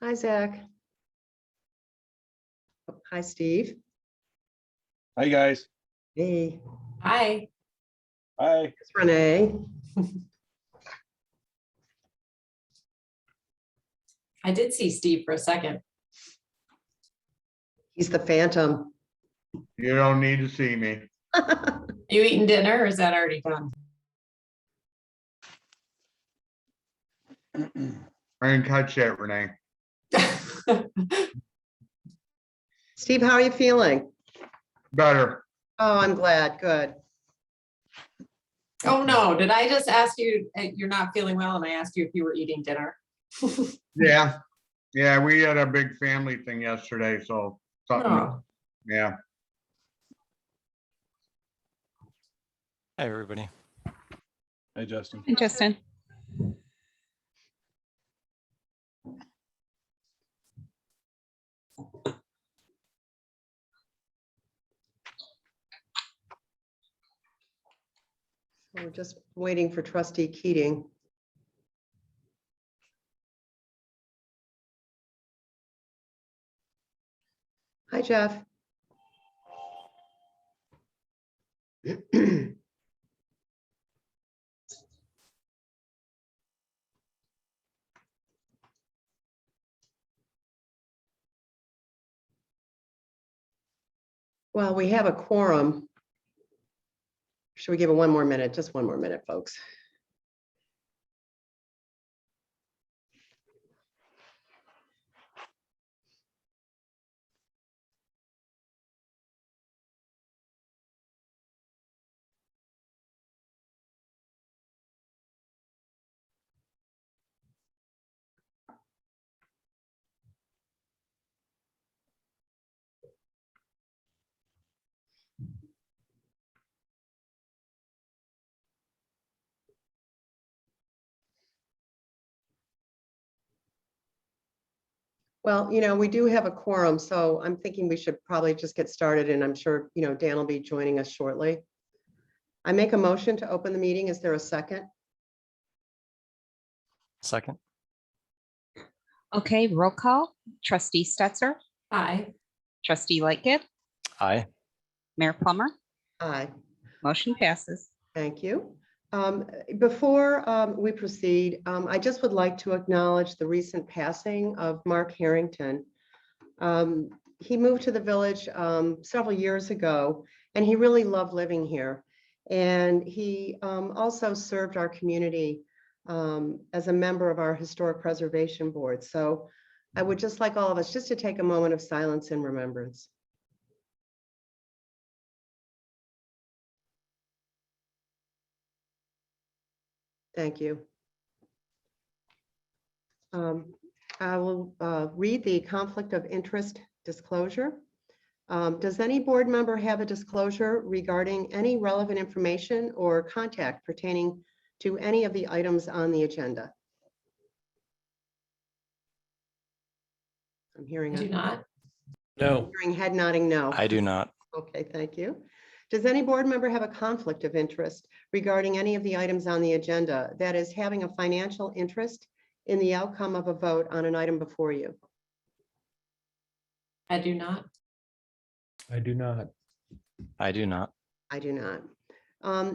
Hi, Zach. Oh, hi, Steve. Hi, guys. Hey, Hi. Hi. it's Renee. I did see Steve for a second. He's the Phantom. You don't need to see me. You eating dinner or is that already done? I didn't catch that, Renee. Steve, how are you feeling? Better. Oh, I'm glad. Good. Oh, no. Did I just ask you, you're not feeling well, and I asked you if you were eating dinner? Yeah. Yeah, we had a big family thing yesterday, so something, Oh, yeah. Hi, everybody. Hi, Justin. Hey, Justin. We're just waiting for Trustee Keating. Hi, Jeff. Well, we have a quorum. Should we give it one more minute? Just one more minute, folks. Well, we do have a quorum, so I'm thinking we should probably just get started, and I'm sure, Dan will be joining us shortly. I make a motion to open the meeting. Is there a second? Second. Okay, roll call. Trustee Stetser, hi. trustee Lightgib, Aye. Mayor Plummer, Aye. motion passes. Thank you. Before we proceed, I just would like to acknowledge the recent passing of Mark Harrington. He moved to the village several years ago, and he really loved living here. And he also served our community as a member of our Historic Preservation Board. So I would just like all of us just to take a moment of silence and remembrance. Thank you. I will read the conflict of interest disclosure. Does any board member have a disclosure regarding any relevant information or contact pertaining to any of the items on the agenda? I'm hearing I do not. No. hearing head nodding no. I do not. Okay, thank you. Does any board member have a conflict of interest regarding any of the items on the agenda? That is, having a financial interest in the outcome of a vote on an item before you? I do not. I do not. I do not. I do not.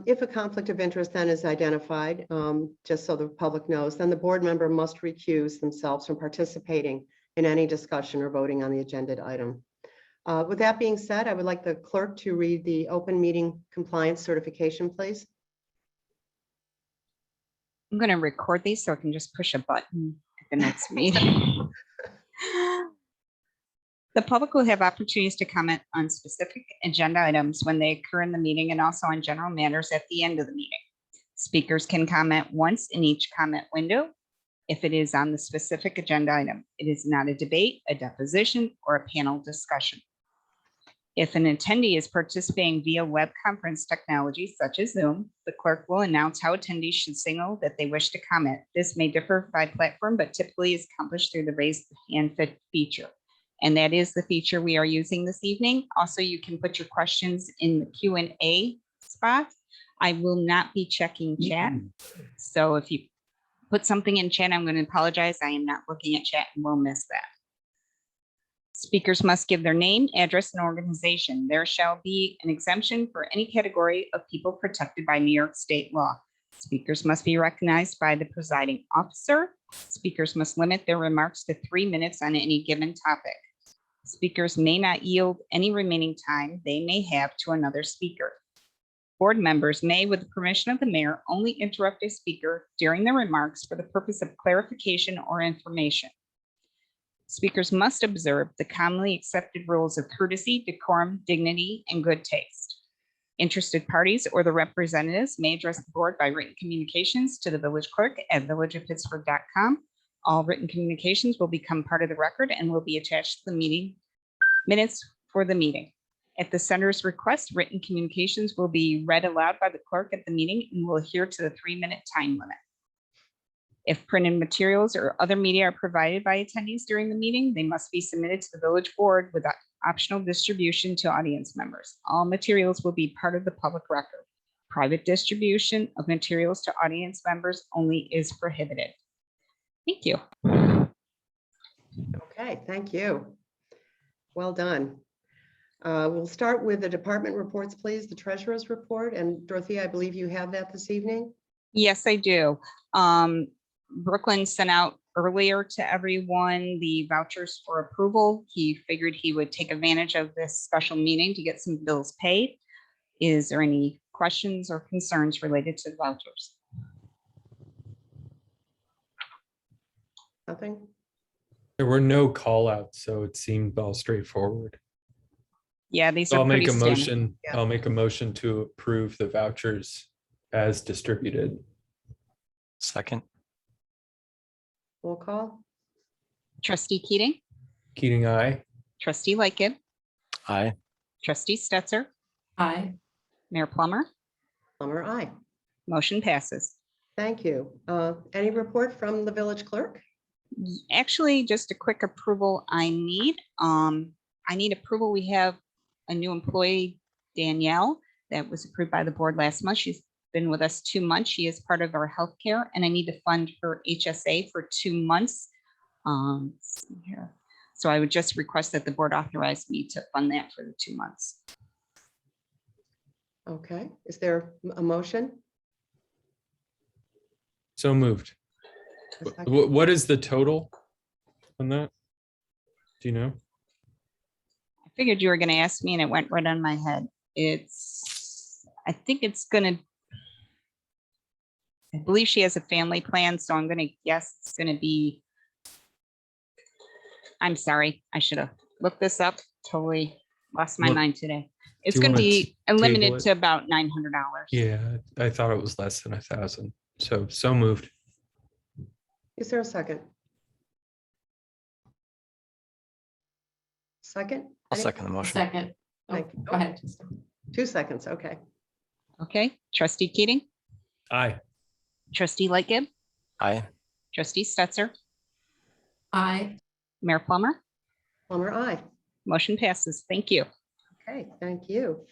If a conflict of interest then is identified, just so the public knows, then the board member must recuse themselves from participating in any discussion or voting on the agenda item. With that being said, I would like the clerk to read the open meeting compliance certification, please. I'm going to record these so I can just push a button at the next meeting. The public will have opportunities to comment on specific agenda items when they occur in the meeting and also on general matters at the end of the meeting. Speakers can comment once in each comment window if it is on the specific agenda item. It is not a debate, a deposition, or a panel discussion. If an attendee is participating via web conference technology such as Zoom, the clerk will announce how attendees should signal that they wish to comment. This may differ by platform, but typically is accomplished through the raise hand feature. And that is the feature we are using this evening. Also, you can put your questions in the Q&A spot. I will not be checking chat. So if you put something in chat, I'm going to apologize. I am not looking at chat and will miss that. Speakers must give their name, address, and organization. There shall be an exemption for any category of people protected by New York State law. Speakers must be recognized by the presiding officer. Speakers must limit their remarks to 3 minutes on any given topic. Speakers may not yield any remaining time they may have to another speaker. Board members may, with the permission of the mayor, only interrupt a speaker during their remarks for the purpose of clarification or information. Speakers must observe the commonly accepted rules of courtesy, decorum, dignity, and good taste. Interested parties or the representatives may address the board by written communications to the village clerk at villageofpittsburgh.com. All written communications will become part of the record and will be attached to the meeting minutes for the meeting. At the center's request, written communications will be read aloud by the clerk at the meeting and will adhere to the 3-minute time limit. If printed materials or other media are provided by attendees during the meeting, they must be submitted to the village board with optional distribution to audience members. All materials will be part of the public record. Private distribution of materials to audience members only is prohibited. Thank you. Okay, thank you. Well done. We'll start with the department reports, please, the treasurer's report. And Dorothea, I believe you have that this evening. Yes, I do. Brooklyn sent out earlier to everyone the vouchers for approval. He figured he would take advantage of this special meeting to get some bills paid. Is there any questions or concerns related to the vouchers? Nothing? There were no call outs, so it seemed all straightforward. Yeah, these So are I'll pretty make a standard. motion. Yeah. I'll make a motion to approve the vouchers as distributed. Second. Roll call? Trustee Keating, Keating, aye. trustee Lightgib, Aye. trustee Stetser, Aye. Mayor Plummer, Plummer, aye. motion passes. Thank you. Any report from the village clerk? Actually, just a quick approval I need. I need approval. We have a new employee, Danielle, that was approved by the board last month. She's been with us 2 months. She is part of our healthcare, and I need to fund her HSA for 2 months. Let's see here. So I would just request that the board authorize me to fund that for the 2 months. Okay, is there a motion? So moved. A second? What is the total on that? Do you know? I figured you were going to ask me and it went right on my head. I think it's going to, I believe she has a family plan, so I'm going to guess it's going to be, I'm sorry, I should have looked this up. Totally lost my Look, mind today. It's you going to wanna be table limited it? to about $900. Yeah, I thought it was less than 1,000. So moved. Is there a second? Second? I'll Any- second the motion. Second. Oh, Thank you. go ahead. 2 seconds, okay. Okay, trustee Keating, Aye. trustee Lightgib, Aye. trustee Stetser, Aye. Mayor Plummer, Plummer, aye. motion passes. Thank you. Okay, thank you.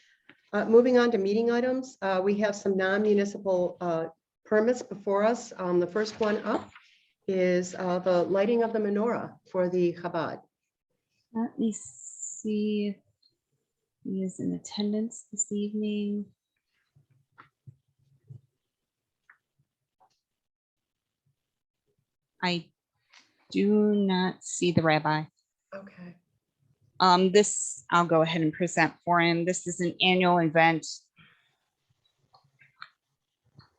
Moving on to meeting items, we have some non-municipal permits before us. The first one up is the lighting of the menorah for the Chabad. Let me see if he is in attendance this evening. I do not see the rabbi. Okay. This, I'll go ahead and present for him. This is an annual event.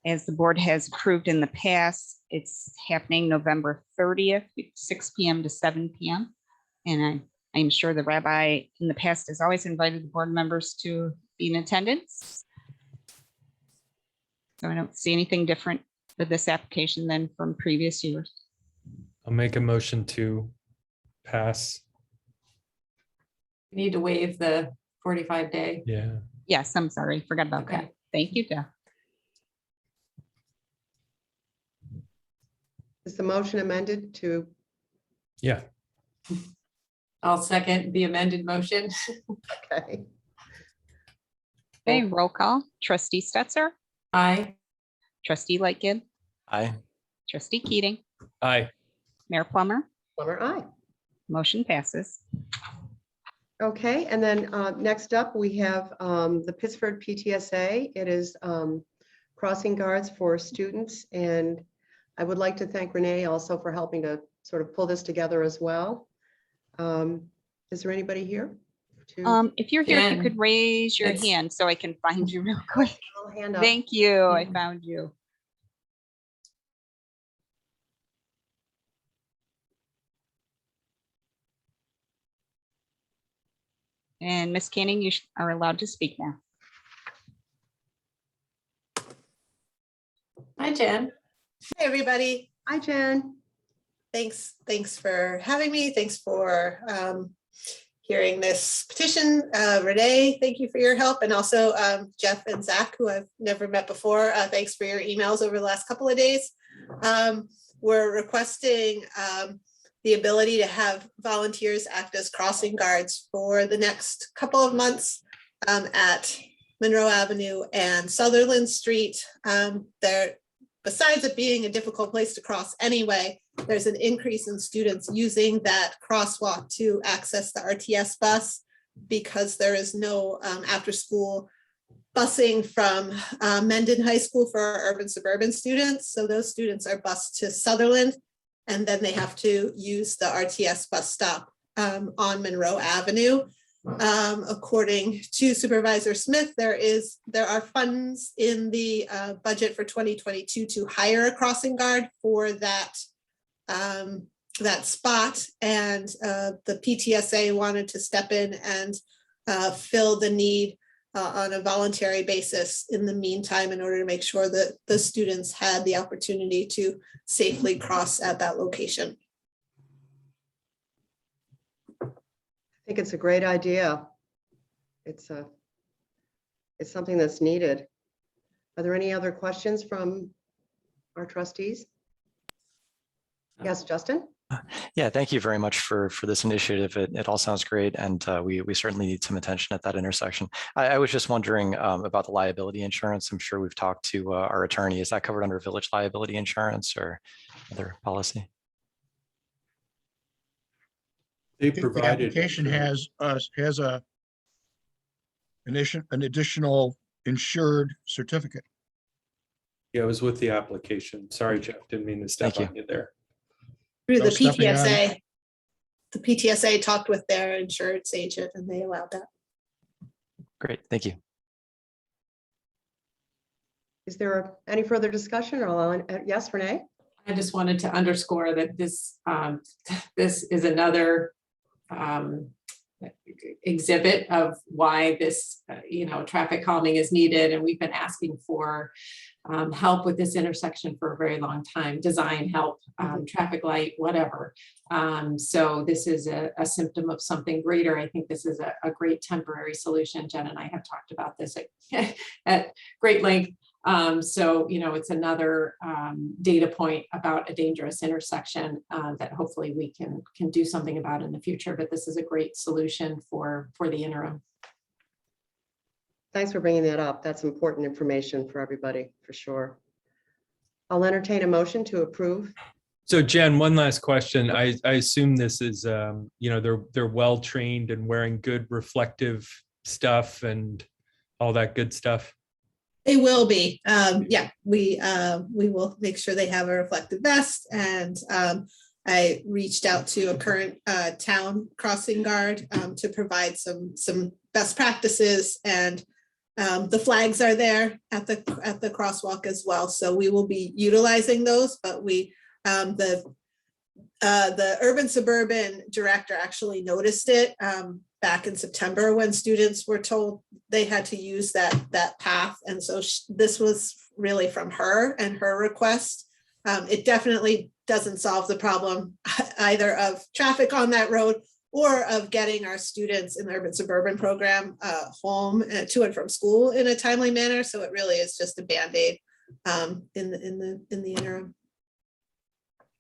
As the board has approved in the past, it's happening November 30th, 6 p.m. to 7 p.m. And I'm sure the rabbi in the past has always invited the board members to be in attendance. So I don't see anything different with this application than from previous years. I'll make a motion to pass. We need to waive the 45-day. Yeah. Yes, I'm sorry, forgot about that. Okay. Thank you, Jeff. Is the motion amended to, Yeah. I'll second the amended motion. okay, Okay, roll call. Trustee Stetser, Aye. trustee Lightgib, Aye. Trustee Keating, Aye. Mayor Plummer, Plummer, aye. motion passes. Okay, and then next up, we have the Pittsford PTSA. It is crossing guards for students. And I would like to thank Renee also for helping to sort of pull this together as well. Is there anybody here? If you're here, if you Jen, could raise your it's- hand so I can find you real quick. I'll hand up. Thank you. I Mhm. found you. And Miss Canning, you are allowed to speak now. Hi, Jen. Hey, everybody. Hi, Jen. Thanks for having me. Thanks for hearing this petition. Renee, thank you for your help. And also Jeff and Zach, who I've never met before. Thanks for your emails over the last couple of days. We're requesting the ability to have volunteers act as crossing guards for the next couple of months at Monroe Avenue and Sutherland Street. Besides it being a difficult place to cross anyway, there's an increase in students using that crosswalk to access the RTS bus because there is no after-school busing from Mendon High School for our urban suburban students. So those students are bused to Sutherland, and then they have to use the RTS bus stop on Monroe Avenue. According to Supervisor Smith, there are funds in the budget for 2022 to hire a crossing guard for that spot, and the PTSA wanted to step in and fill the need on a voluntary basis in the meantime in order to make sure that the students had the opportunity to safely cross at that location. I think it's a great idea. It's something that's needed. Are there any other questions from our trustees? Yes, Justin? Yeah, thank you very much for this initiative. It all sounds great, and we certainly need some attention at that intersection. I was just wondering about the liability insurance. I'm sure we've talked to our attorney. Is that covered under village liability insurance or other policy? They The provided. application insurance. has an additional insured certificate. Yeah, it was with the application. Sorry, Jeff, didn't mean to step Thank on you there. Through No the stepping on. PTSA, the PTSA talked with their insurance agent and they allowed that. Great, thank you. Is there any further discussion or yes, Renee? I just wanted to underscore that this is another exhibit of why this, traffic calming is needed. And we've been asking for help with this intersection for a very long time, design help, traffic light, whatever. So this is a symptom of something greater. I think this is a great temporary solution. Jen and I have talked about this at great length. So, it's another data point about a dangerous intersection that hopefully we can do something about in the future. But this is a great solution for the interim. Thanks for bringing that up. That's important information for everybody, for sure. I'll entertain a motion to approve. So Jen, one last question. I assume this is, they're well-trained and wearing good reflective stuff and all that good stuff. They will be. Yeah, we will make sure they have a reflective vest. And I reached out to a current town crossing guard to provide some best practices, and the flags are there at the crosswalk as well. So we will be utilizing those, but the urban suburban director actually noticed it back in September when students were told they had to use that path. And so this was really from her and her request. It definitely doesn't solve the problem either of traffic on that road or of getting our students in the urban suburban program home to and from school in a timely manner. So it really is just a Band-Aid in the interim.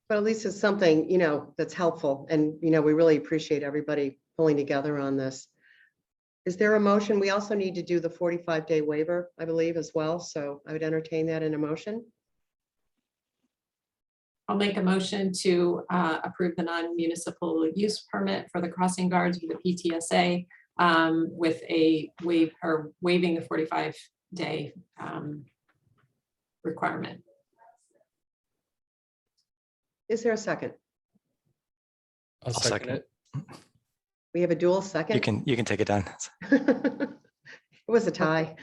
But at least it's something, that's helpful. And, we really appreciate everybody pulling together on this. Is there a motion? We also need to do the 45-day waiver, I believe, as well. So I would entertain that in a motion. I'll make a motion to approve the non-municipal use permit for the crossing guards with the PTSA with a waiving the 45-day requirement. Is there a second? I'll second it. We have a dual second. You can take it down. It was a tie.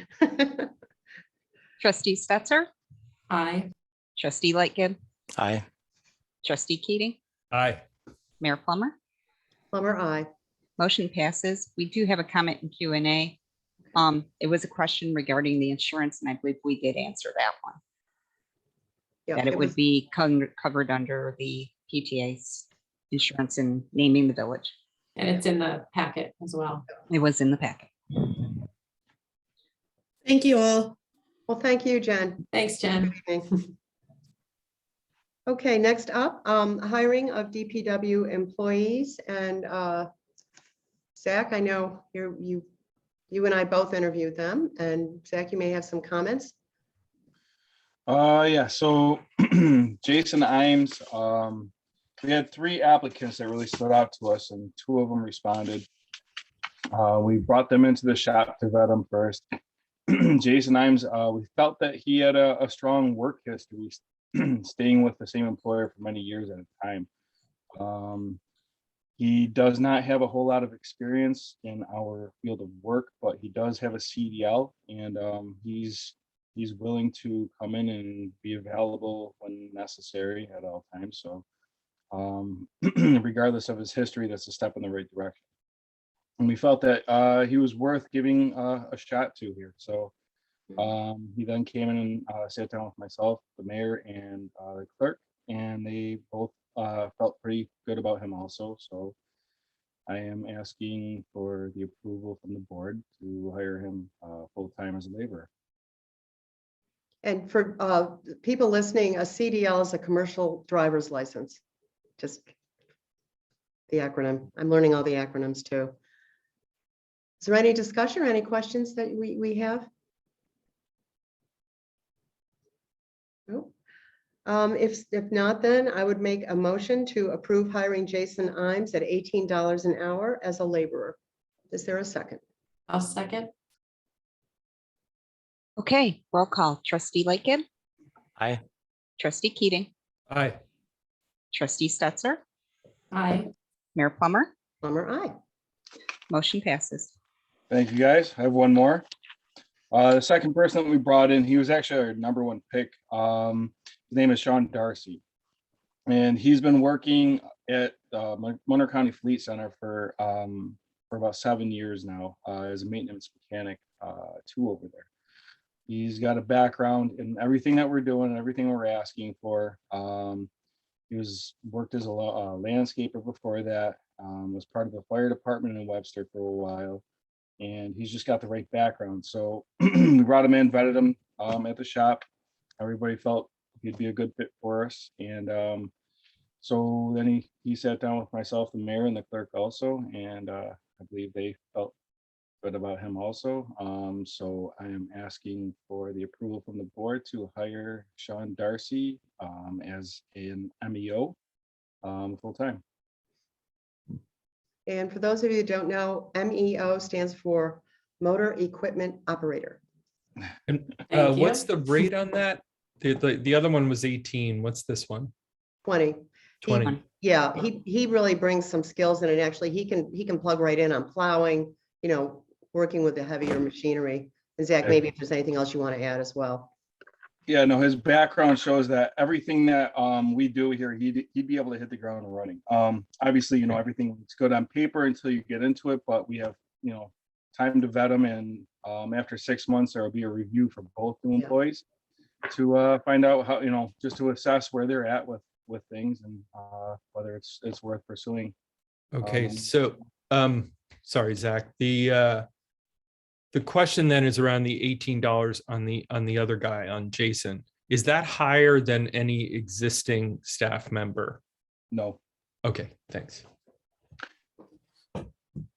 Trustee Stetser, Aye. trustee Lightgib, Aye. trustee Keating, Aye. Mayor Plummer. Plummer, I. Motion passes. We do have a comment in Q&A. It was a question regarding the insurance, and I believe we did answer that one, that it would be covered under the PTA's insurance and naming the village. And it's in the packet as well. It was in the packet. Thank you all. Well, thank you, Jen. Thanks, Jen. Good evening. Okay, next up, hiring of DPW employees, and Zach, I know you and I both interviewed them, and Zach, you may have some comments. Yeah, so Jason Imes, we had 3 applicants that really stood out to us, and 2 of them responded. We brought them into the shop to vet them first. Jason Imes, we felt that he had a strong work history, staying with the same employer for many years at a time. He does not have a whole lot of experience in our field of work, but he does have a CDL, and he's willing to come in and be available when necessary at all times. So regardless of his history, that's a step in the right direction. And we felt that he was worth giving a shot to here. So he then came in and sat down with myself, the mayor, and the clerk, and they both felt pretty good about him also. So I am asking for the approval from the board to hire him full-time as a laborer. And for people listening, a CDL is a commercial driver's license. Just the acronym. I'm learning all the acronyms too. Is there any discussion or any questions that we have? No. If not, then I would make a motion to approve hiring Jason Imes at $18 an hour as a laborer. Is there a second? I'll second. Okay, roll call. Trustee Lightgib, Aye. trustee Keating, Aye. trustee Stetser, Aye. Mayor Plummer. Plummer, aye. Motion passes. Thank you, guys. I have one more. The second person that we brought in, he was actually our #1 pick. His name is Sean Darcy. And he's been working at Monroe County Fleet Center for about 7 years now as a maintenance mechanic 2 over there. He's got a background in everything that we're doing and everything we're asking for. He worked as a landscaper before that, was part of the fire department in Webster for a while, and he's just got the right background. So we brought him in, vetted him at the shop. Everybody felt he'd be a good fit for us. And so then he sat down with myself, the mayor, and the clerk also, and I believe they felt good about him also. So I am asking for the approval from the board to hire Sean Darcy as an MEO full-time. And for those of you who don't know, MEO stands for Motor Equipment Operator. And Thank you. what's the rate on that? The other one was 18. What's this one? 20. 20. Yeah, he really brings some skills in it. Actually, he can plug right in on plowing, working with the heavier machinery. And Zach, maybe if there's anything else you want to add as well. Yeah, no, his background shows that everything that we do here, he'd be able to hit the ground running. Obviously, everything looks good on paper until you get into it, but we have, time to vet him, and after 6 months, there will be a review for both new employees to find out how, just to assess where they're at with things and whether it's worth pursuing. Okay, so sorry, Zach. The question then is around the $18 on the other guy, on Jason. Is that higher than any existing staff member? No. Okay, thanks.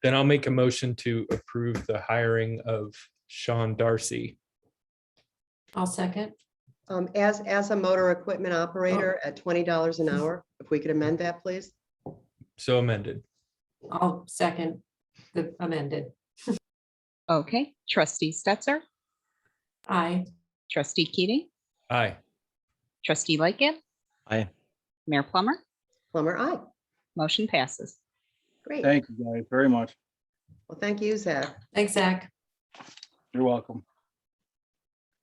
Then I'll make a motion to approve the hiring of Sean Darcy. I'll second. as a motor equipment operator at $20 an hour, if we could amend that, please. So amended. I'll second the amended. Okay, trustee Stetser, Aye. trustee Keating, Aye. trustee Lightgib, Aye. Mayor Plummer, Plummer, aye. motion passes. Great. Thank you guys very much. Well, thank you, Zach. Thanks, Zach. You're welcome.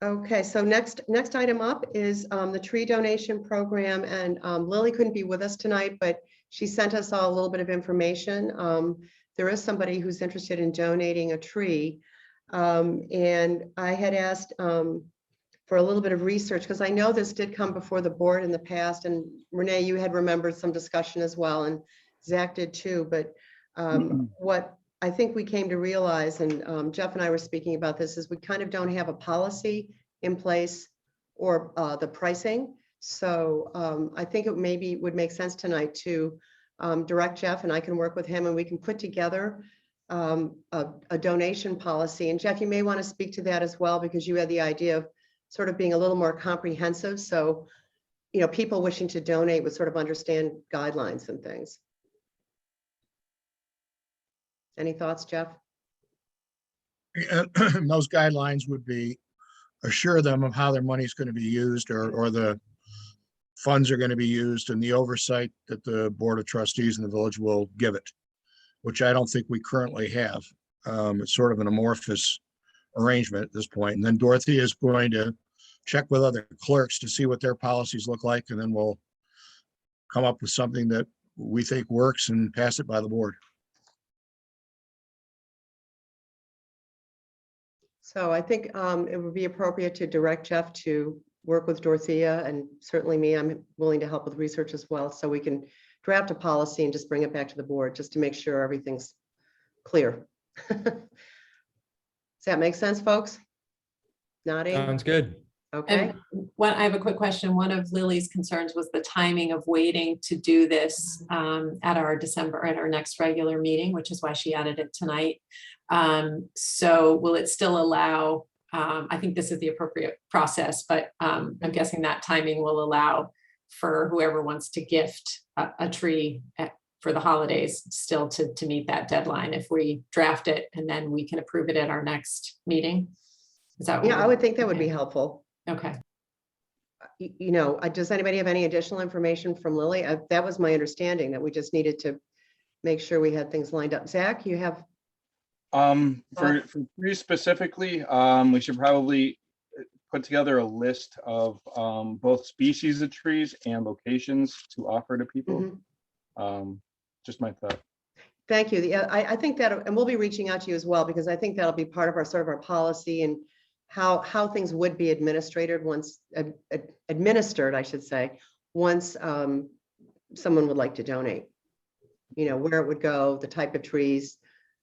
Okay, so next item up is the tree donation program, and Lily couldn't be with us tonight, but she sent us all a little bit of information. There is somebody who's interested in donating a tree. And I had asked for a little bit of research, because I know this did come before the board in the past, and Renee, you had remembered some discussion as well, and Zach did too, but what I think we came to realize, and Jeff and I were speaking about this, is we kind of don't have a policy in place or the pricing. So I think it maybe would make sense tonight to direct Jeff, and I can work with him, and we can put together a donation policy. And Jeff, you may want to speak to that as well, because you had the idea of sort of being a little more comprehensive. So, you know, people wishing to donate would sort of understand guidelines and things. Any thoughts, Jeff? Those guidelines would be assure them of how their money is going to be used, or the funds are going to be used, and the oversight that the Board of Trustees in the village will give it, which I don't think we currently have. It's sort of an amorphous arrangement at this point. And then Dorothy is going to check with other clerks to see what their policies look like, and then we'll come up with something that we think works and pass it by the board. So I think it would be appropriate to direct Jeff to work with Dorothea, and certainly me, I'm willing to help with research as well, so we can draft a policy and just bring it back to the board, just to make sure everything's clear. Does that make sense, folks? Nodding? Sounds good. Okay. And I have a quick question. One of Lily's concerns was the timing of waiting to do this at our next regular meeting, which is why she added it tonight. So will it still allow, I think this is the appropriate process, but I'm guessing that timing will allow for whoever wants to gift a tree for the holidays still to meet that deadline if we draft it, and then we can approve it at our next meeting. Is that? Yeah, I would think that would be helpful. Okay. You know, does anybody have any additional information from Lily? That was my understanding, that we just needed to make sure we had things lined up. Zach, you have? For trees specifically, we should probably put together a list of both species of trees and locations to offer to people. Just my thought. Thank you. Yeah, I think that, and we'll be reaching out to you as well, because I think that'll be part of our sort of our policy and how things would be administered once administered, I should say, once someone would like to donate. You know, where it would go, the type of trees,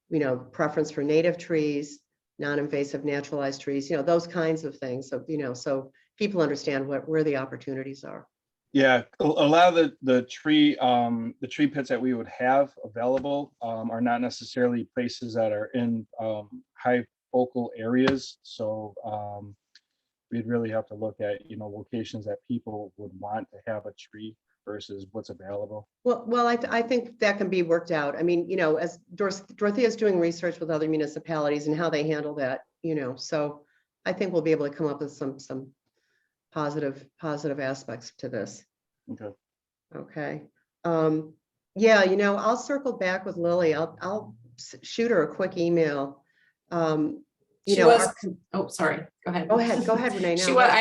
you know, preference for native trees, non-invasive naturalized trees, you know, those kinds of things. So, you know, so people understand where the opportunities are. Yeah, a lot of the tree pits that we would have available are not necessarily places that are in high focal areas. So we'd really have to look at, you know, locations that people would want to have a tree versus what's available. Well, I think that can be worked out. I mean, you know, as Dorothea is doing research with other municipalities and how they handle that, you know, so I think we'll be able to come up with some positive aspects to this. Okay. Okay. Yeah, you know, I'll circle back with Lily. I'll shoot her a quick email. You know, oh, sorry. Go ahead. Go ahead, Renee. She No, was,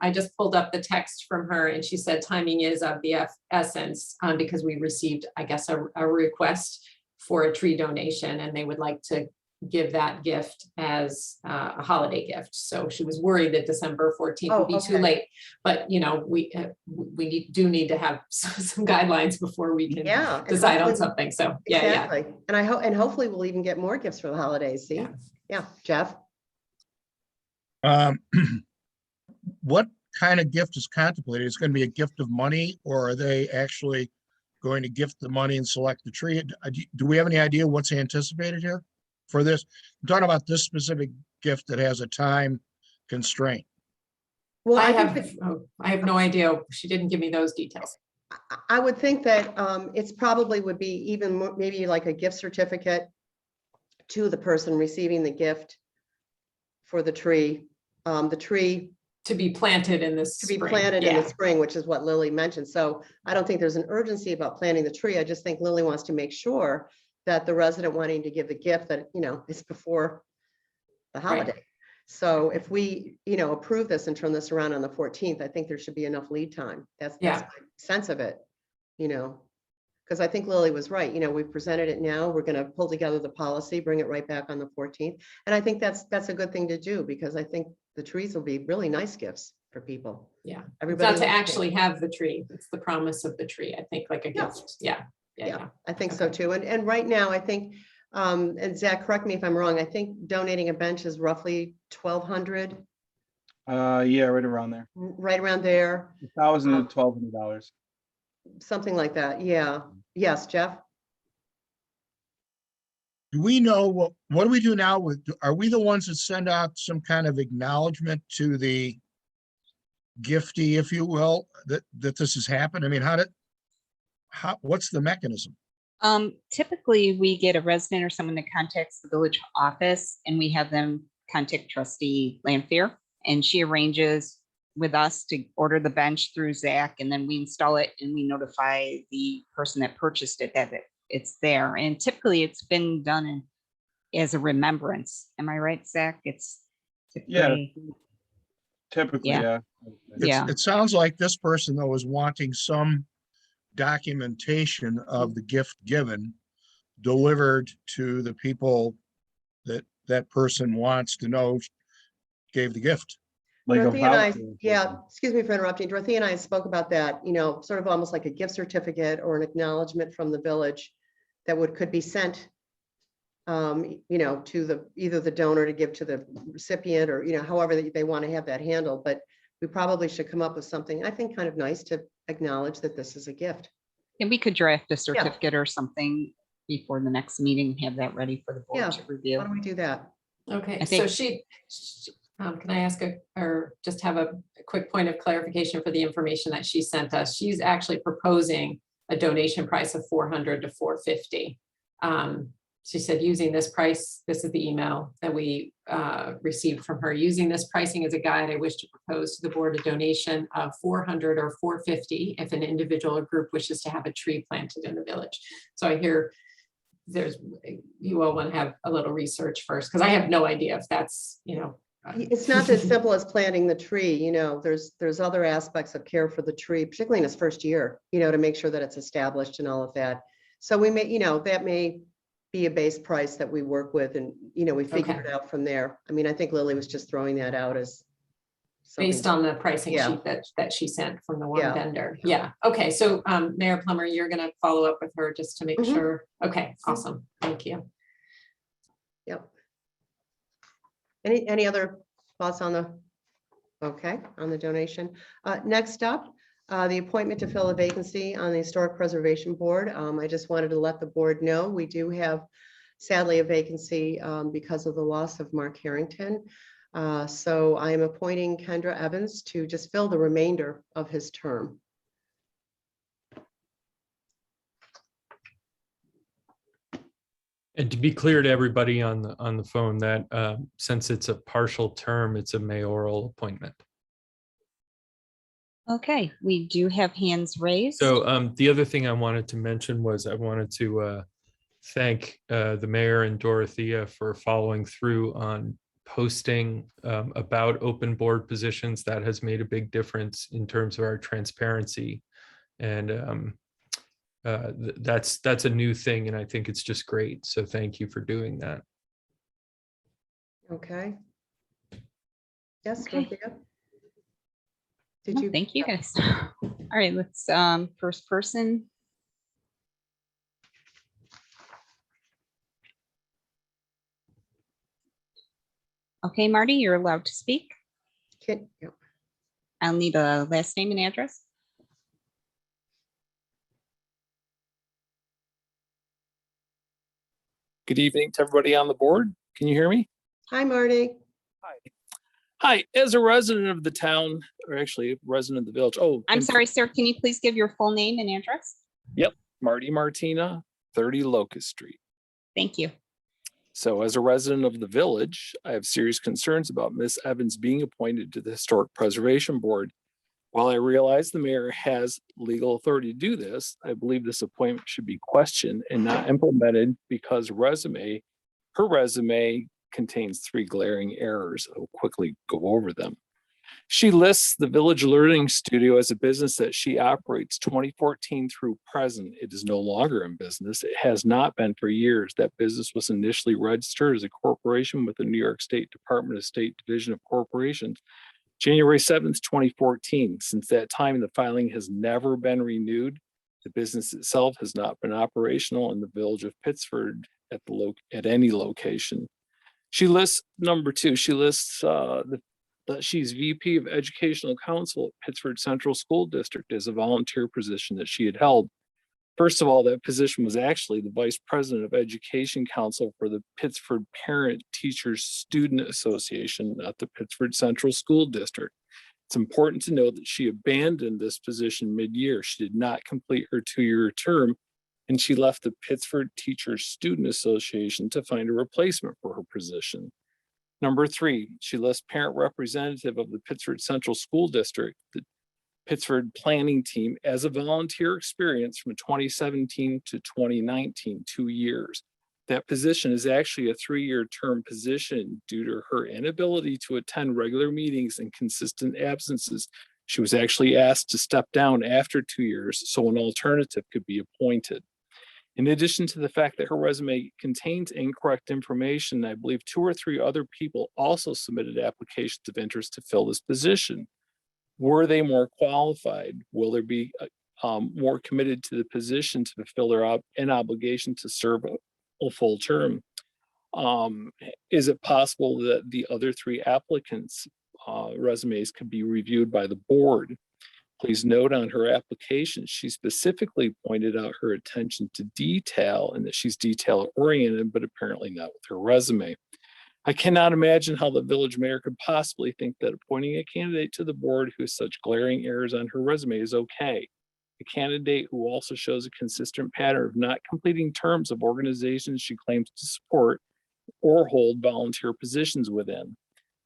I just pulled up the text from her, and she said timing is of the essence because we received, I guess, a request for a tree donation, and they would like to give that gift as a holiday gift. So she was worried that December 14th would be too late, but you know, we do need to have some guidelines before we can decide on something. So exactly. And and hopefully we'll even get more gifts for the holidays. See, yeah, Jeff. What kind of gift is contemplated? Is it going to be a gift of money, or are they actually going to gift the money and select the tree? Do we have any idea what's anticipated here for this? I'm talking about this specific gift that has a time constraint. Well, I think have, I have no idea. She didn't give me those details. I would think that it's probably would be even maybe like a gift certificate to the person receiving the gift for the tree. The tree To be planted in this to be spring. planted in Yeah. the spring, which is what Lily mentioned. So I don't think there's an urgency about planting the tree. I just think Lily wants to make sure that the resident wanting to give the gift that, is before the holiday. So if we, approve this and turn this around on the 14th, I think there should be enough lead time. That's Yeah. my sense of it, because I think Lily was right. We've presented it now. We're going to pull together the policy, bring it right back on the 14th. And I think that's a good thing to do because I think the trees will be really nice gifts for people. Yeah. It's Everybody not to loves it. actually have the tree. It's the promise of the tree. I think like a Yeah. gift. Yeah. Yeah, I think so Okay. too. And right now, I think, and Zach, correct me if I'm wrong, I think donating a bench is roughly 1,200, Yeah, right around there. right around there, $1,000 to $1,200. something like that. Yeah. Yes, Jeff? Do we know what do we do now with, are we the ones that send out some kind of acknowledgement to the giftee, if you will, that this has happened? I mean, what's the mechanism? Typically, we get a resident or someone that contacts the village office and we have them contact trustee Lanfear. And she arranges with us to order the bench through Zach, and then we install it and we notify the person that purchased it that it's there. And typically it's been done as a remembrance. Am I right, Zach? It's typically, Typically, Yeah. yeah. yeah. It sounds like this person though is wanting some documentation of the gift given delivered to the people that person wants to know gave the gift. Like a Dorothy and I, voucher or yeah, something. excuse me for interrupting. Dorothy and I spoke about that, sort of almost like a gift certificate or an acknowledgement from the village that could be sent, to either the donor to give to the recipient or, however they want to have that handled. But we probably should come up with something, I think, kind of nice to acknowledge that this is a gift. And we could draft a certificate or something before the next meeting, and have that ready for the Yeah. board to review. Why don't we do that? Okay, I so think- can I ask or just have a quick point of clarification for the information that she sent us? She's actually proposing a donation price of 400 to 450. She said, using this price, this is the email that we received from her. Using this pricing as a guide, I wish to propose to the board a donation of 400 or 450 if an individual or group wishes to have a tree planted in the village. So I hear you all want to have a little research first, because I have no idea if that's, It's not as simple as planting the tree, there's other aspects of care for the tree, particularly in its first year, to make sure that it's established and all of that. So we may, that may be a base price that we work with and, we figure Okay. it out from there. I mean, I think Lily was just throwing that out as based something. on the pricing Yeah. sheet that she sent from the one Yeah. vendor. Yeah, okay, so Mayor Plummer, you're gonna follow up with her just to make Mhm. sure. Okay, awesome, thank you. Yep. Any other thoughts on the donation? Next up, the appointment to fill a vacancy on the Historic Preservation Board. I just wanted to let the board know, we do have sadly a vacancy because of the loss of Mark Harrington. So I am appointing Kendra Evans to just fill the remainder of his term. And to be clear to everybody on the phone that since it's a partial term, it's a mayoral appointment. Okay, we do have hands raised. So the other thing I wanted to mention was I wanted to thank the mayor and Dorothea for following through on posting about open board positions. That has made a big difference in terms of our transparency. And that's a new thing, and I think it's just great. So thank you for doing that. Okay. Yes, Okay. Dorothea? Did No, you? Thank you, guys. All right, let's, first person. Okay, Marty, you're allowed to speak. Yep. I'll need a last name and address. Good evening to everybody on the board. Can you hear me? Hi, Marty. Hi, as a resident of the town, or actually a resident of the village. Oh, I'm and sorry, sir, can you please give your full name and address? Marty Martina, 30 Locust Street. Thank you. So as a resident of the village, I have serious concerns about Miss Evans being appointed to the Historic Preservation Board. While I realize the mayor has legal authority to do this, I believe this appointment should be questioned and not implemented because her resume contains 3 glaring errors. I'll quickly go over them. She lists the Village Learning Studio as a business that she operates 2014 through present. It is no longer in business. It has not been for years. That business was initially registered as a corporation with the New York State Department of State Division of Corporations, January 7th, 2014. Since that time, the filing has never been renewed. The business itself has not been operational in the village of Pittsford at any location. She lists, number 2, she lists that she's VP of Educational Council at Pittsford Central School District as a volunteer position that she had held. First of all, that position was actually the Vice President of Education Council for the Pittsford Parent Teachers Student Association at the Pittsford Central School District. It's important to note that she abandoned this position mid-year. She did not complete her 2-year term, and she left the Pittsford Teachers Student Association to find a replacement for her position. Number 3, she lists parent representative of the Pittsford Central School District, the Pittsford planning team, as a volunteer experience from 2017 to 2019, 2 years. That position is actually a 3-year term position due to her inability to attend regular meetings and consistent absences. She was actually asked to step down after 2 years so an alternative could be appointed. In addition to the fact that her resume contains incorrect information, I believe 2 or 3 other people also submitted applications of interest to fill this position. Were they more qualified? Will there be more committed to the position to fulfill their obligation to serve a full term? Is it possible that the other 3 applicants' resumes could be reviewed by the board? Please note on her application, she specifically pointed out her attention to detail and that she's detail oriented, but apparently not with her resume. I cannot imagine how the village mayor could possibly think that appointing a candidate to the board who has such glaring errors on her resume is okay. A candidate who also shows a consistent pattern of not completing terms of organizations she claims to support or hold volunteer positions within.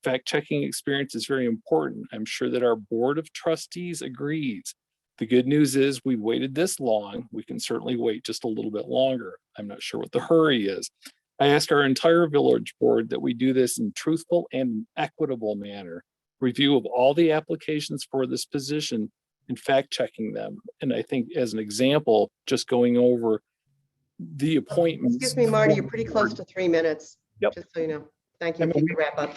Fact-checking experience is very important. I'm sure that our board of trustees agrees. The good news is we waited this long. We can certainly wait just a little bit longer. I'm not sure what the hurry is. I ask our entire village board that we do this in truthful and equitable manner. Review of all the applications for this position and fact-checking them. And I think as an example, just going over the appointments. Excuse me, Marty, you're pretty close to 3 minutes. Yep. Just so you know. Thank you. If you could wrap up.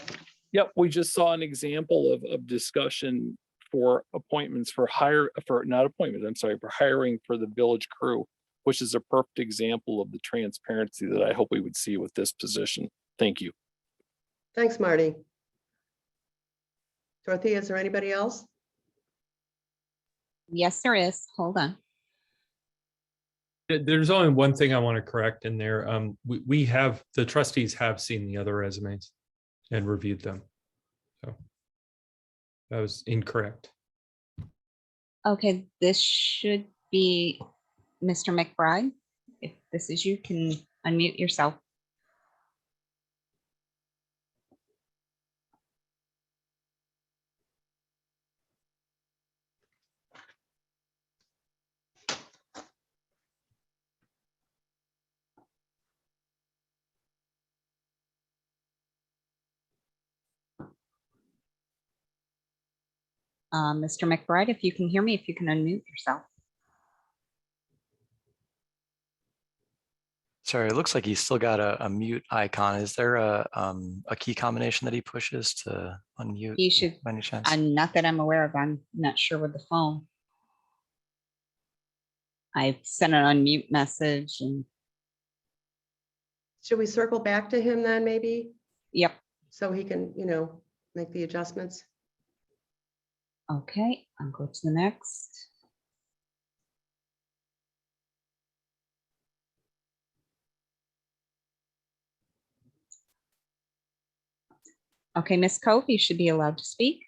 Yep, we just saw an example of discussion for appointments for hiring for the village crew, which is a perfect example of the transparency that I hope we would see with this position. Thank you. Thanks, Marty. Dorothy, is there anybody else? Yes, there is. Hold on. There's only one thing I want to correct in there. The trustees have seen the other resumes and reviewed them. So that was incorrect. Okay, this should be Mr. McBride. If this is you, can unmute yourself. Mr. McBride, if you can hear me, if you can unmute yourself. Sorry, it looks like he's still got a mute icon. Is there a key combination that he pushes to unmute You should, by any chance? not that I'm aware of. I'm not sure with the phone. I've sent an unmute message and Should we circle back to him then maybe? yep. So he can, make the adjustments? Okay, I'll go to the next. Okay, Ms. Cove, you should be allowed to speak.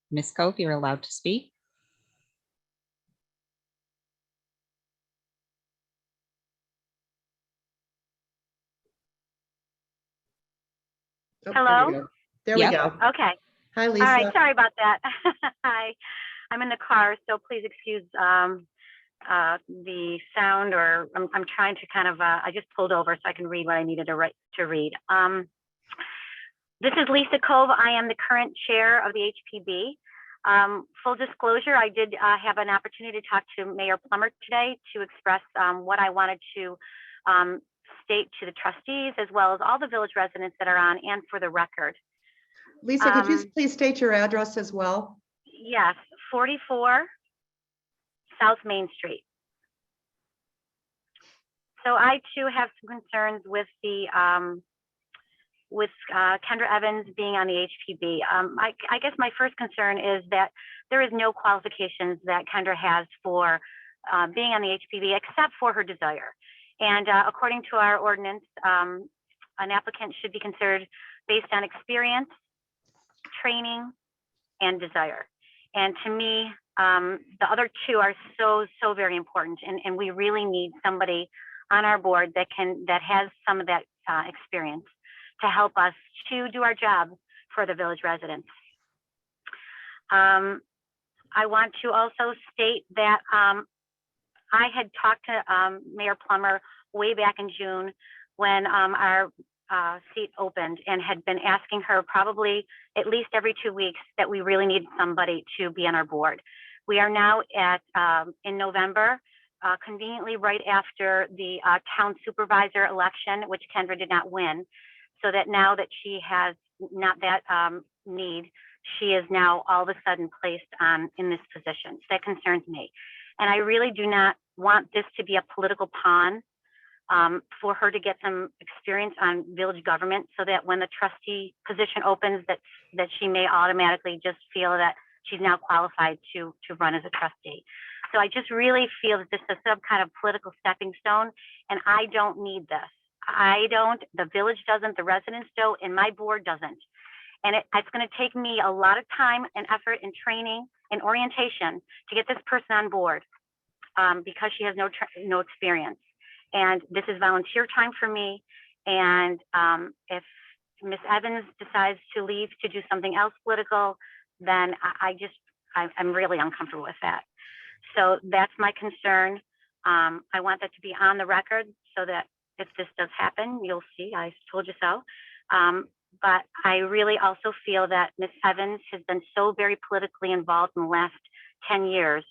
Ms. Cove, you're allowed to speak. Oh, Hello? There we Yep. go. Okay. Hi, All right. Lisa. Sorry about that. Hi. I'm in the car, so please excuse the sound, or I'm trying to kind of, I just pulled over so I can read what I needed to read. This is Lisa Cove. I am the current chair of the HPB. Full disclosure, I did have an opportunity to talk to Mayor Plummer today to express what I wanted to state to the trustees, as well as all the village residents that are on, and for the record. Lisa, could you please state your address as well? Yes, 44 South Main Street. So I too have some concerns with the Kendra Evans being on the HPB. I guess my first concern is that there is no qualifications that Kendra has for being on the HPB except for her desire. And according to our ordinance, an applicant should be considered based on experience, training, and desire. And to me, the other two are so very important, and we really need somebody on our board that has some of that experience to help us to do our job for the village residents. I want to also state that I had talked to Mayor Plummer way back in June when our seat opened, and had been asking her probably at least every 2 weeks that we really need somebody to be on our board. We are now at in November, conveniently right after the town supervisor election, which Kendra did not win. So that now that she has not that need, she is now all of a sudden placed in this position. So that concerns me. And I really do not want this to be a political pawn for her to get some experience on village government, so that when the trustee position opens, that she may automatically just feel that she's now qualified to run as a trustee. So I just really feel that this is some kind of political stepping stone, and I don't need this. I don't, the village doesn't, the residents don't, and my board doesn't. And it's going to take me a lot of time and effort and training and orientation to get this person on board because she has no experience. And this is volunteer time for me. And if Ms. Evans decides to leave to do something else political, then I'm really uncomfortable with that. So that's my concern. I want that to be on the record so that if this does happen, you'll see, I told you so. But I really also feel that Ms. Evans has been so very politically involved in the last 10 years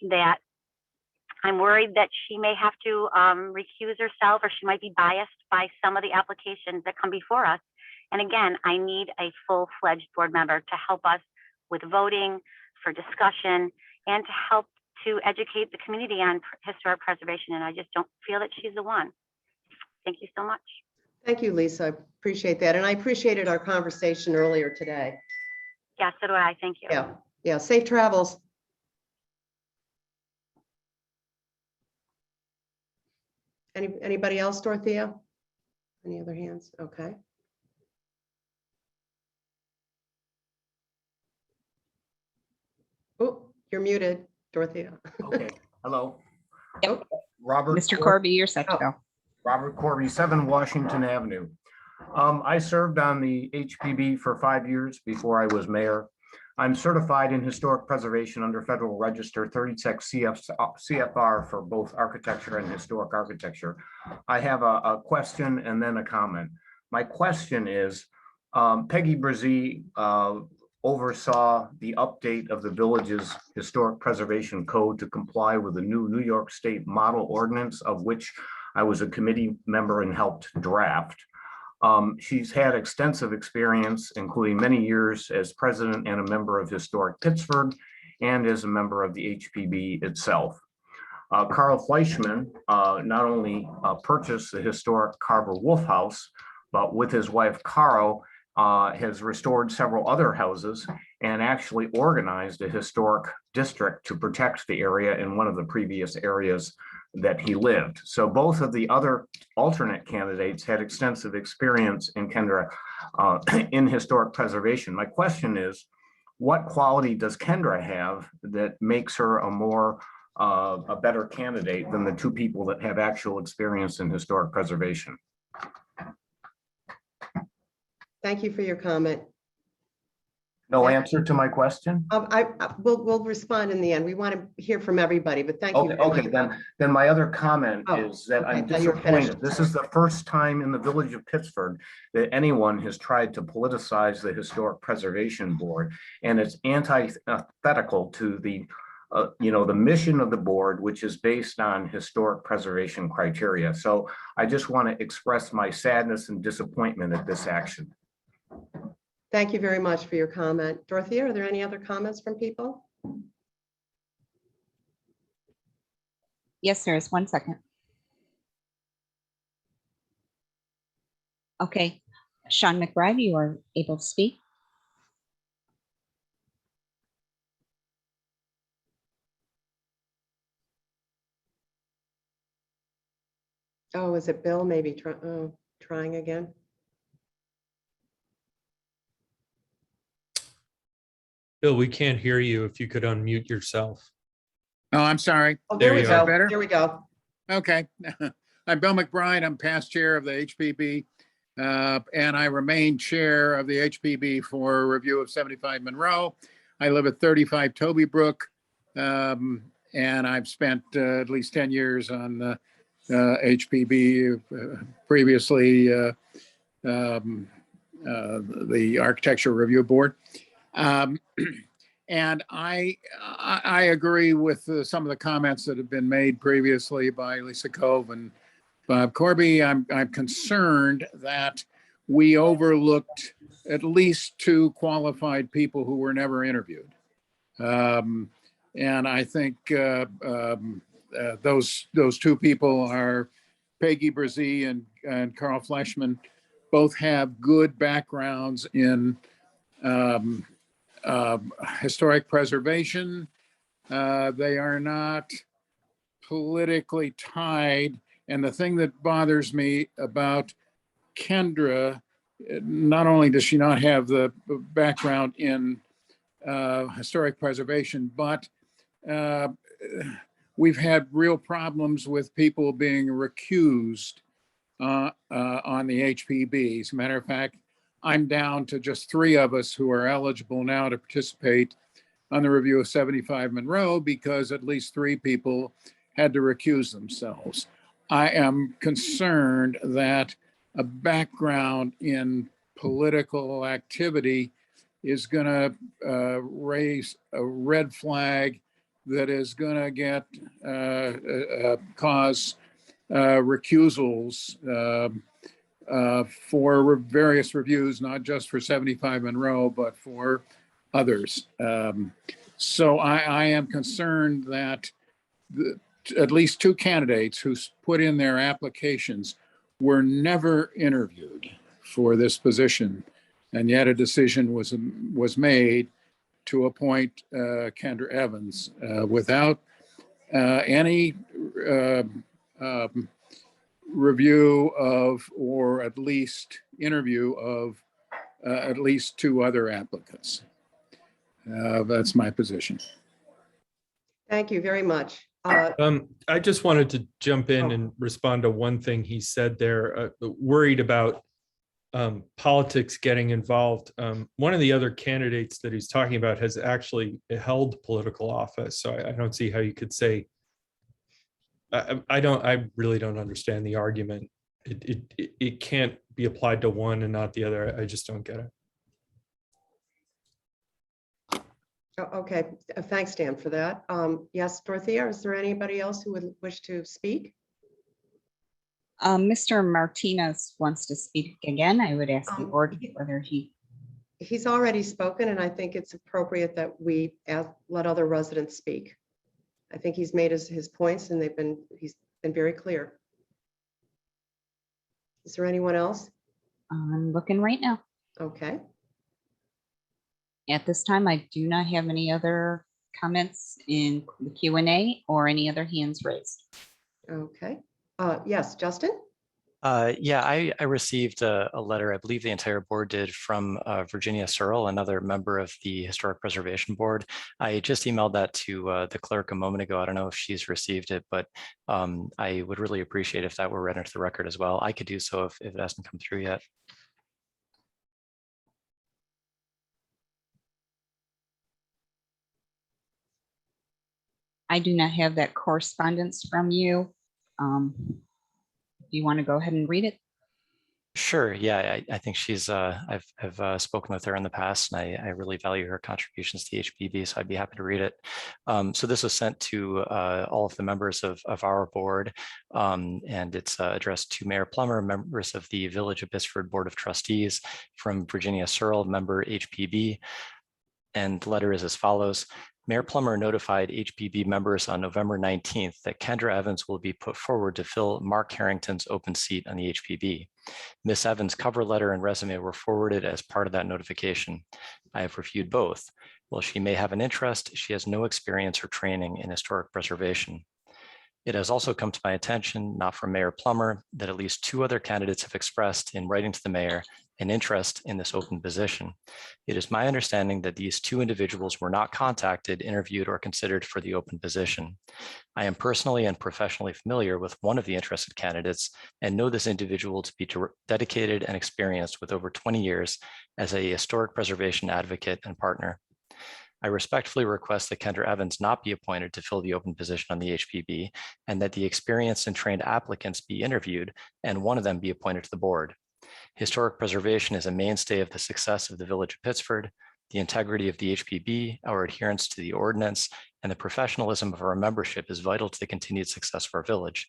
that I'm worried that she may have to recuse herself, or she might be biased by some of the applications that come before us. And again, I need a full-fledged board member to help us with voting, for discussion, and to help to educate the community on historic preservation. And I just don't feel that she's the one. Thank you so much. Thank you, Lisa. Appreciate that. And I appreciated our conversation earlier today. Yeah, so do I. Thank you. Yeah. Safe travels. Anybody else, Dorothea? Any other hands? Okay. Oh, you're muted, Dorothea. Okay, hello. Yep. Robert. Mr. Corby, you're set to go. Robert Corby, 7 Washington Avenue. I served on the HPB for 5 years before I was mayor. I'm certified in historic preservation under Federal Register 36 CFR for both architecture and historic architecture. I have a question and then a comment. My question is, Peggy Brzee oversaw the update of the village's historic preservation code to comply with the new New York State model ordinance, of which I was a committee member and helped draft. She's had extensive experience, including many years as president and a member of Historic Pittsburgh and as a member of the HPB itself. Carl Fleischman not only purchased the historic Carver Wolf House, but with his wife Carl has restored several other houses and actually organized a historic district to protect the area in one of the previous areas that he lived. So both of the other alternate candidates had extensive experience in Kendra in historic preservation. My question is, what quality does Kendra have that makes her a better candidate than the two people that have actual experience in historic preservation? Thank you for your comment. No answer to my question? We'll respond in the end. We want to hear from everybody, but thank you. Okay, very okay, much. then my other comment Oh, is that okay, I I'm thought you were finished. disappointed. This is the first time in the village of Pittsford that anyone has tried to politicize the Historic Preservation Board. And it's antithetical to the the mission of the board, which is based on historic preservation criteria. So I just want to express my sadness and disappointment at this action. Thank you very much for your comment. Dorothea, are there any other comments from people? Yes, there is. 1 second. Okay, Sean McBride, you are able to speak. Oh, is it Bill? Maybe trying again. Bill, we can't hear you. If you could unmute yourself. Oh, I'm sorry. Oh, There there we you go. are. Better? There we go. Okay. I'm Bill McBride. I'm past chair of the HPB, and I remain chair of the HPB for review of 75 Monroe. I live at 35 Toby Brook, and I've spent at least 10 years on the HPB, previously the Architecture Review Board. And I agree with some of the comments that have been made previously by Lisa Cove and Bob Corby. I'm concerned that we overlooked at least 2 qualified people who were never interviewed. And I think those 2 people are Peggy Brzee and Carl Fleshman. Both have good backgrounds in historic preservation. They are not politically tied. And the thing that bothers me about Kendra, not only does she not have the background in historic preservation, but we've had real problems with people being recused on the HPB. As a matter of fact, I'm down to just 3 of us who are eligible now to participate on the review of 75 Monroe because at least 3 people had to recuse themselves. I am concerned that a background in political activity is going to raise a red flag that is going to get cause recusals for various reviews, not just for 75 Monroe, but for others. So I am concerned that at least 2 candidates who put in their applications were never interviewed for this position, and yet a decision was made to appoint Kendra Evans without any review of, or at least interview of at least 2 other applicants. That's my position. Thank you very much. I just wanted to jump in Oh. and respond to one thing he said there, worried about politics getting involved. One of the other candidates that he's talking about has actually held political office. So I don't see how you could say, I really don't understand the argument. It can't be applied to one and not the other. I just don't get it. Okay, thanks, Dan, for that. Yes, Dorothea, is there anybody else who would wish to speak? Mr. Martinez wants to speak again. I would ask the board whether He's already spoken, and I think it's appropriate that we let other residents speak. I think he's made his points, and he's been very clear. Is there anyone else? I'm looking right now. Okay. At this time, I do not have any other comments in the Q&A or any other hands raised. Okay, yes, Justin? Yeah, I received a letter, I believe the entire board did, from Virginia Searle, another member of the Historic Preservation Board. I just emailed that to the clerk a moment ago. I don't know if she's received it, but I would really appreciate if that were read into the record as well. I could do so if it hasn't come through yet. I do not have that correspondence from you. Do you want to go ahead and read it? Sure. Yeah, I think she's, I've spoken with her in the past, and I really value her contributions to the HPB, so I'd be happy to read it. So this was sent to all of the members of our board, and it's addressed to Mayor Plummer, members of the Village of Pittsford Board of Trustees, from Virginia Searle, member HPB. And the letter is as follows. Mayor Plummer notified HPB members on November 19th that Kendra Evans will be put forward to fill Mark Harrington's open seat on the HPB. Ms. Evans' cover letter and resume were forwarded as part of that notification. I have reviewed both. While she may have an interest, she has no experience or training in historic preservation. It has also come to my attention, not from Mayor Plummer, that at least 2 other candidates have expressed in writing to the mayor an interest in this open position. It is my understanding that these 2 individuals were not contacted, interviewed, or considered for the open position. I am personally and professionally familiar with one of the interested candidates and know this individual to be dedicated and experienced with over 20 years as a historic preservation advocate and partner. I respectfully request that Kendra Evans not be appointed to fill the open position on the HPB, and that the experienced and trained applicants be interviewed and one of them be appointed to the board. Historic preservation is a mainstay of the success of the Village of Pittsford. The integrity of the HPB, our adherence to the ordinance, and the professionalism of our membership is vital to the continued success of our village.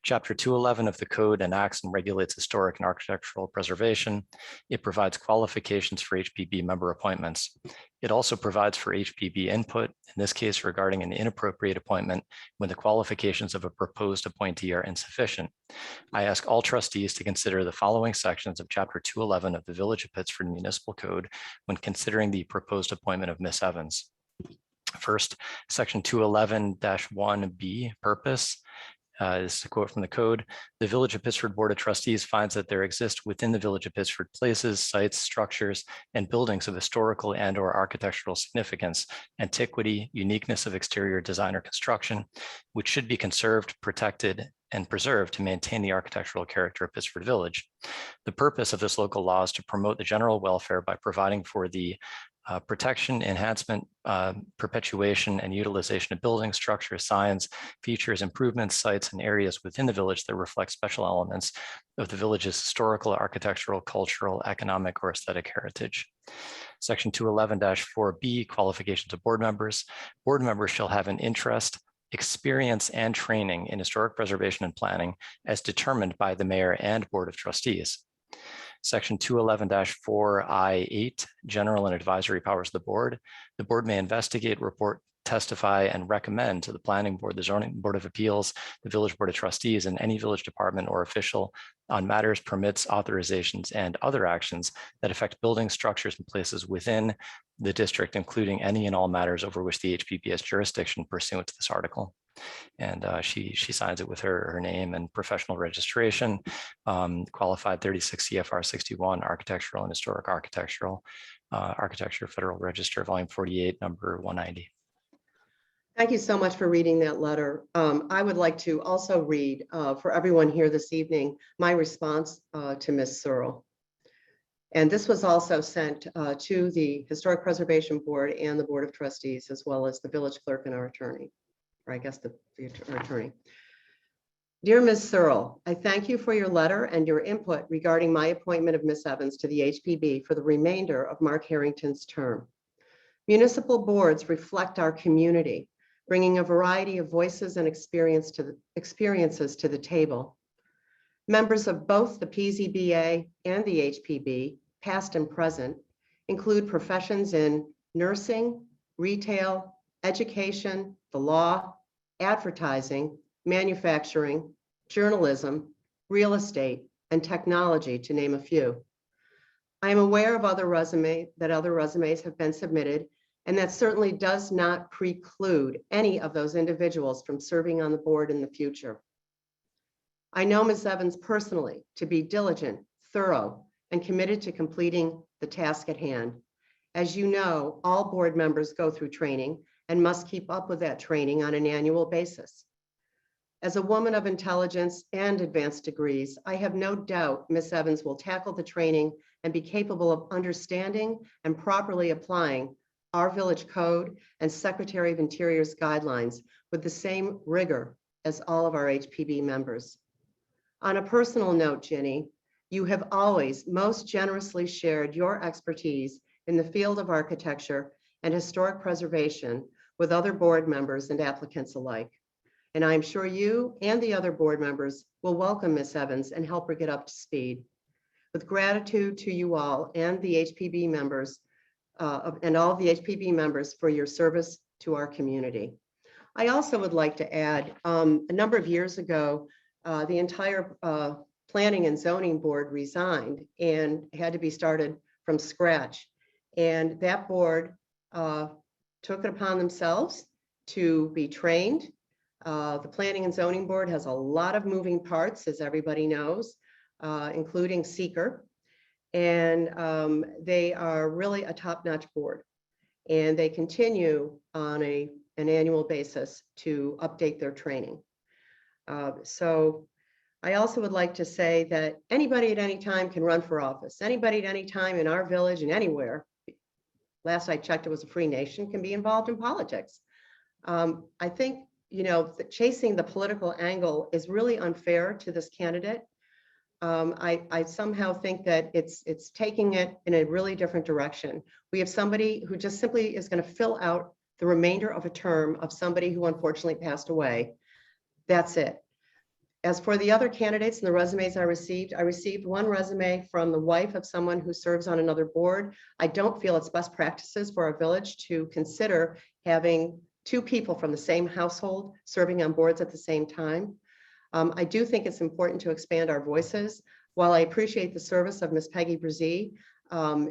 Chapter 211 of the Code enacts and regulates historic and architectural preservation. It provides qualifications for HPB member appointments. It also provides for HPB input, in this case regarding an inappropriate appointment when the qualifications of a proposed appointee are insufficient. I ask all trustees to consider the following sections of Chapter 211 of the Village of Pittsford Municipal Code when considering the proposed appointment of Ms. Evans. First, Section 211-1B, purpose. This is a quote from the code. The Village of Pittsford Board of Trustees finds that there exist within the Village of Pittsford places, sites, structures, and buildings of historical and/or architectural significance, antiquity, uniqueness of exterior design or construction, which should be conserved, protected, and preserved to maintain the architectural character of Pittsford Village. The purpose of this local law is to promote the general welfare by providing for the protection, enhancement, perpetuation, and utilization of buildings, structures, signs, features, improvements, sites, and areas within the village that reflect special elements of the village's historical, architectural, cultural, economic, or aesthetic heritage. Section 211-4B, qualifications of board members. Board members shall have an interest, experience, and training in historic preservation and planning as determined by the mayor and board of trustees. Section 211-4I8, general and advisory powers of the board. The board may investigate, report, testify, and recommend to the planning board, the zoning board of appeals, the village board of trustees, and any village department or official on matters, permits, authorizations, and other actions that affect buildings, structures, and places within the district, including any and all matters over which the HPB has jurisdiction pursuant to this article. And she signs it with her name and professional registration, qualified 36 CFR 61, architectural and historic architectural, architecture, Federal Register, volume 48, number 190. Thank you so much for reading that letter. I would like to also read for everyone here this evening my response to Ms. Searle. And this was also sent to the Historic Preservation Board and the Board of Trustees, as well as the village clerk and our attorney, or I guess the attorney. Dear Ms. Searle, I thank you for your letter and your input regarding my appointment of Ms. Evans to the HPB for the remainder of Mark Harrington's term. Municipal boards reflect our community, bringing a variety of voices and experiences to the table. Members of both the PZBA and the HPB, past and present, include professions in nursing, retail, education, the law, advertising, manufacturing, journalism, real estate, and technology, to name a few. I am aware of other resumes have been submitted, and that certainly does not preclude any of those individuals from serving on the board in the future. I know Ms. Evans personally to be diligent, thorough, and committed to completing the task at hand. As you know, all board members go through training and must keep up with that training on an annual basis. As a woman of intelligence and advanced degrees, I have no doubt Ms. Evans will tackle the training and be capable of understanding and properly applying our village code and Secretary of Interior's guidelines with the same rigor as all of our HPB members. On a personal note, Ginny, you have always most generously shared your expertise in the field of architecture and historic preservation with other board members and applicants alike. And I'm sure you and the other board members will welcome Ms. Evans and help her get up to speed. With gratitude to you all and the HPB members and all the HPB members for your service to our community. I also would like to add, a number of years ago, the entire Planning and Zoning Board resigned and had to be started from scratch. And that board took it upon themselves to be trained. The Planning and Zoning Board has a lot of moving parts, as everybody knows, including seeker. And they are really a top-notch board. And they continue on an annual basis to update their training. So I also would like to say that anybody at any time can run for office. Anybody at any time in our village and anywhere, last I checked, it was a free nation, can be involved in politics. I think, you know, chasing the political angle is really unfair to this candidate. I somehow think that it's taking it in a really different direction. We have somebody who just simply is going to fill out the remainder of a term of somebody who unfortunately passed away. That's it. As for the other candidates and the resumes I received one resume from the wife of someone who serves on another board. I don't feel it's best practices for our village to consider having two people from the same household serving on boards at the same time. I do think it's important to expand our voices. While I appreciate the service of Ms. Peggy Brzee,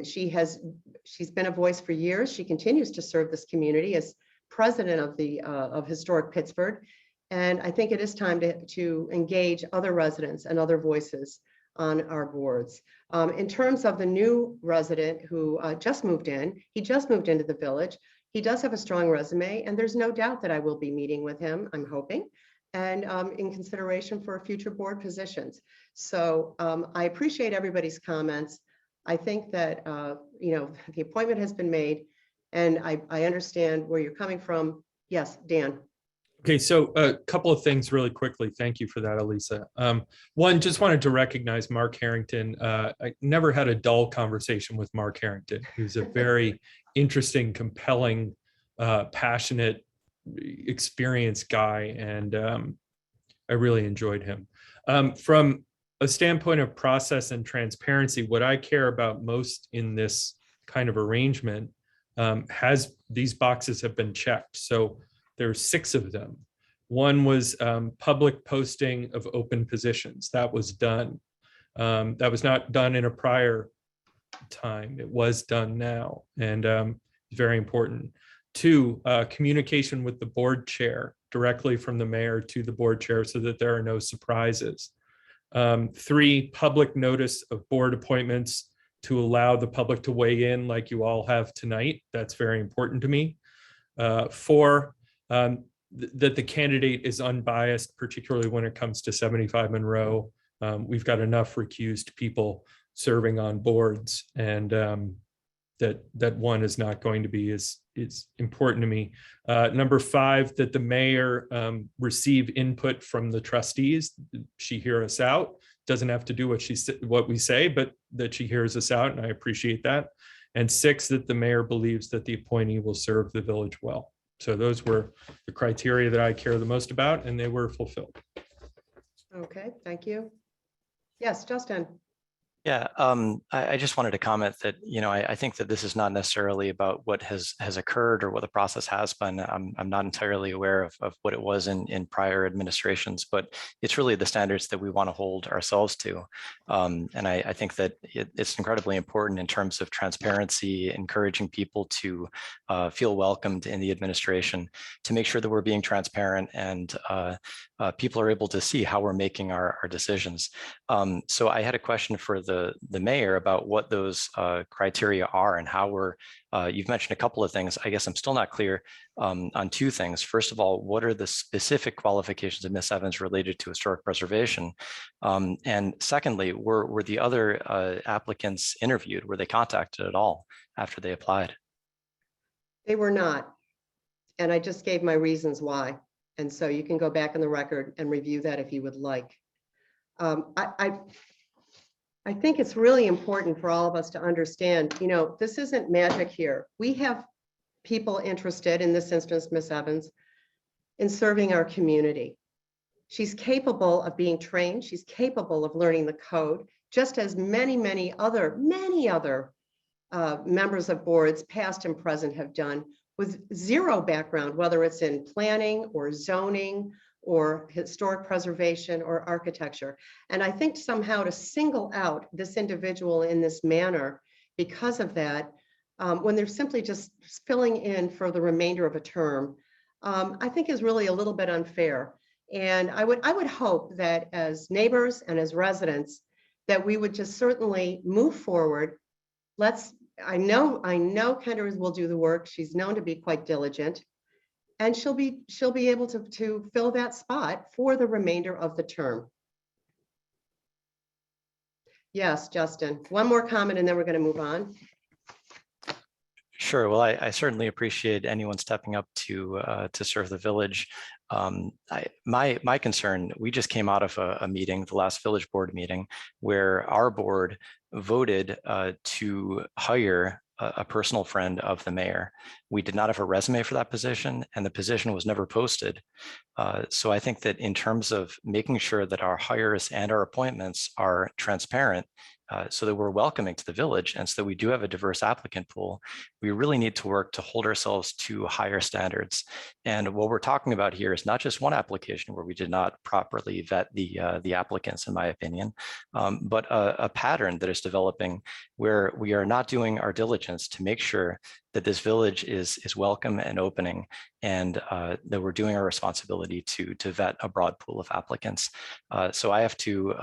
she's been a voice for years. She continues to serve this community as president of Historic Pittsburgh. And I think it is time to engage other residents and other voices on our boards. In terms of the new resident who just moved in, he just moved into the village. He does have a strong resume, and there's no doubt that I will be meeting with him, I'm hoping, and in consideration for future board positions. So I appreciate everybody's comments. I think that, you know, the appointment has been made, and I understand where you're coming from. Yes, Dan. Okay, so a couple of things really quickly. Thank you for that, Elisa. One, just wanted to recognize Mark Harrington. I never had a dull conversation with Mark Harrington. He's a very interesting, compelling, passionate, experienced guy, and I really enjoyed him. From a standpoint of process and transparency, what I care about most in this kind of arrangement these boxes have been checked. So there's 6 of them. One was public posting of open positions. That was done. That was not done in a prior time. It was done now, and very important. 2, communication with the board chair directly from the mayor to the board chair so that there are no surprises. 3, public notice of board appointments to allow the public to weigh in like you all have tonight. That's very important to me. 4, that the candidate is unbiased, particularly when it comes to 75 Monroe. We've got enough recused people serving on boards, and that one is not going to be is important to me. Number 5, that the mayor receive input from the trustees. She hear us out. Doesn't have to do what we say, but that she hears us out, and I appreciate that. And 6, that the mayor believes that the appointee will serve the village well. So those were the criteria that I care the most about, and they were fulfilled. Okay, thank you. Yes, Justin. Yeah, I just wanted to comment that, I think that this is not necessarily about what has occurred or what the process has been. I'm not entirely aware of what it was in prior administrations, but it's really the standards that we want to hold ourselves to. And I think that it's incredibly important in terms of transparency, encouraging people to feel welcomed in the administration, to make sure that we're being transparent and people are able to see how we're making our decisions. So I had a question for the mayor about what those criteria are and how you've mentioned a couple of things. I guess I'm still not clear on two things. First of all, what are the specific qualifications of Ms. Evans related to historic preservation? And secondly, were the other applicants interviewed? Were they contacted at all after they applied? They were not. And I just gave my reasons why. And so you can go back in the record and review that if you would like. I think it's really important for all of us to understand, this isn't magic here. We have people interested, in this instance, Ms. Evans, in serving our community. She's capable of being trained. She's capable of learning the code, just as many other members of boards, past and present, have done with zero background, whether it's in planning or zoning or historic preservation or architecture. And I think somehow to single out this individual in this manner because of that, when they're simply just filling in for the remainder of a term, I think is really a little bit unfair. And I would hope that as neighbors and as residents, that we would just certainly move forward. I know Kendra will do the work. She's known to be quite diligent. And she'll be able to fill that spot for the remainder of the term. Yes, Justin, one more comment and then we're going to move on. Sure. Well, I certainly appreciate anyone stepping up to serve the village. My concern, we just came out of a meeting, the last village board meeting, where our board voted to hire a personal friend of the mayor. We did not have a resume for that position, and the position was never posted. So I think that in terms of making sure that our hires and our appointments are transparent, so that we're welcoming to the village and so that we do have a diverse applicant pool, we really need to work to hold ourselves to higher standards. And what we're talking about here is not just one application where we did not properly vet the applicants, in my opinion, but a pattern that is developing where we are not doing our diligence to make sure that this village is welcome and opening, and that we're doing our responsibility to vet a broad pool of applicants. So I have to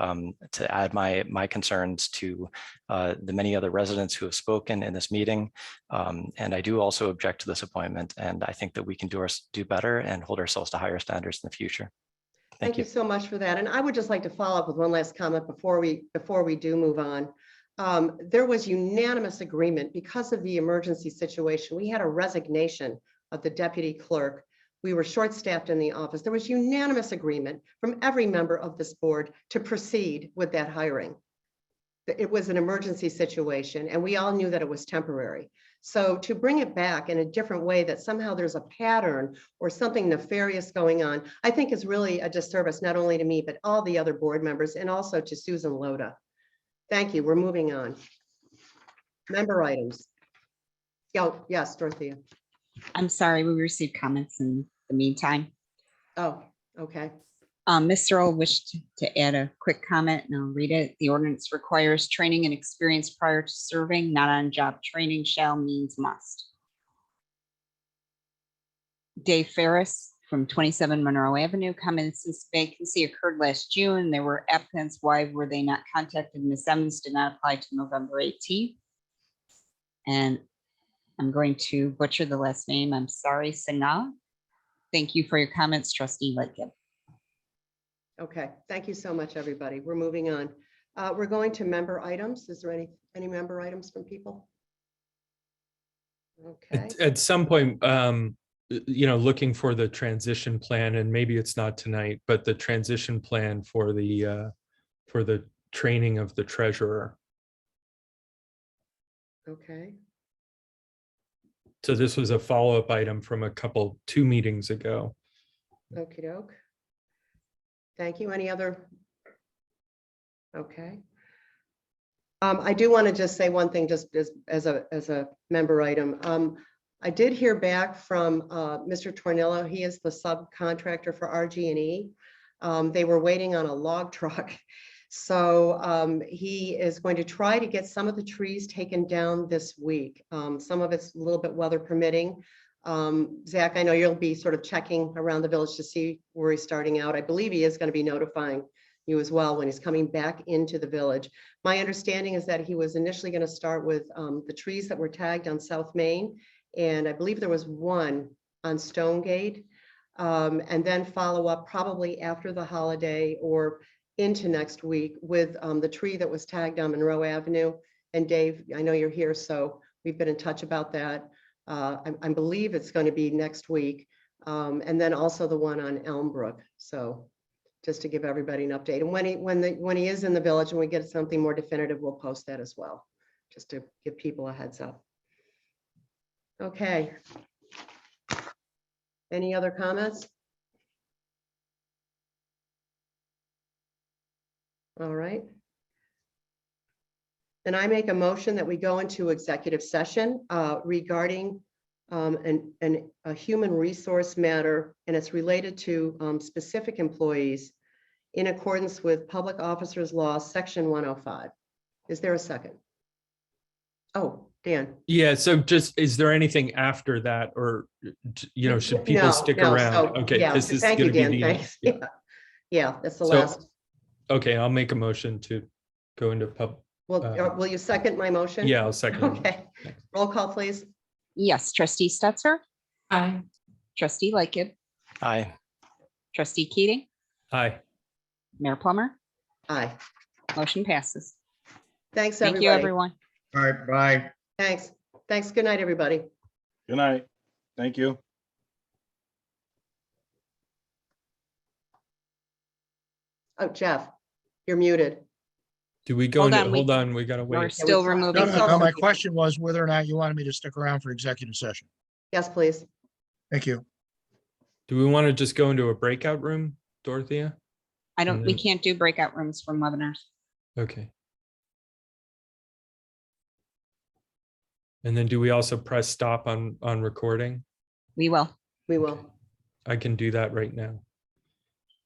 add my concerns to the many other residents who have spoken in this meeting. And I do also object to this appointment, and I think that we can do better and hold ourselves to higher standards in the future. Thank you so much for that. And I would just like to follow up with one last comment before we do move on. There was unanimous agreement because of the emergency situation. We had a resignation of the deputy clerk. We were short-staffed in the office. There was unanimous agreement from every member of this board to proceed with that hiring. It was an emergency situation, and we all knew that it was temporary. So to bring it back in a different way, that somehow there's a pattern or something nefarious going on, I think is really a disservice, not only to me, but all the other board members, and also to Susan Loda. Thank you. We're moving on. Member items. Oh, yes, Dorothea. I'm sorry, we received comments in the meantime. Oh, okay. Ms. Searle wished to add a quick comment, and I'll read it. The ordinance requires training and experience prior to serving. Not on job training shall means must. Dave Ferris from 27 Monroe Avenue, comments: since vacancy occurred last June, there were applicants. Why were they not contacted? Ms. Evans did not apply to November 18th. And I'm going to butcher the last name. I'm sorry, Sanaa. Thank you for your comments, Trustee Lightgib. Okay, thank you so much, everybody. We're moving on. We're going to member items. Is there any member items from people? Okay. At some point, looking for the transition plan, and maybe it's not tonight, but the transition plan for the training of the treasurer. Okay. So this was a follow-up item from two meetings ago. Okie doke. Thank you. Any other? Okay. I do want to just say one thing, just as a member item. I did hear back from Mr. Tornillo. He is the subcontractor for RG&E. They were waiting on a log truck. So he is going to try to get some of the trees taken down this week. Some of it's a little bit weather permitting. Zach, I know you'll be sort of checking around the village to see where he's starting out. I believe he is going to be notifying you as well when he's coming back into the village. My understanding is that he was initially going to start with the trees that were tagged on South Main. And I believe there was one on Stonegate, and then follow up probably after the holiday or into next week with the tree that was tagged on Monroe Avenue. And Dave, I know you're here, so we've been in touch about that. I believe it's going to be next week. And then also the one on Elmbrook. So just to give everybody an update. And when he is in the village and we get something more definitive, we'll post that as well, just to give people a heads up. Okay. Any other comments? All right. Then I make a motion that we go into executive session regarding a human resource matter, and it's related to specific employees in accordance with Public Officers Law, Section 105. Is there a second? Oh, Dan. Yeah, so just, is there anything after that, or, you know, should people No, stick no, around? so, Okay, yeah, this is thank you, gonna be Dan, the. thanks. Yeah. Yeah, that's the So- last. Okay, I'll make a motion to go into Will you second my motion? yeah, I'll second. it. Okay, roll call, please. Yes, trustee Stetser, Aye. trustee Lightgib, Aye. trustee Keating, Aye. Mayor Plummer, Aye. motion passes. Thanks, Thank you, everybody. everyone. All right, bye. Thanks. Thanks. Good night, everybody. Good night. Thank you. Oh, Jeff, you're muted. Do we go Hold into, on, hold on, we gotta We're wait. still saw- removing. No, my question was whether or not you wanted me to stick around for executive session. Yes, please. Thank you. Do we want to just go into a breakout room, Dorothea? I don't, we then- can't do breakout rooms from webinars. Okay. And then do we also press stop on recording? We will. We will. I can do that right now.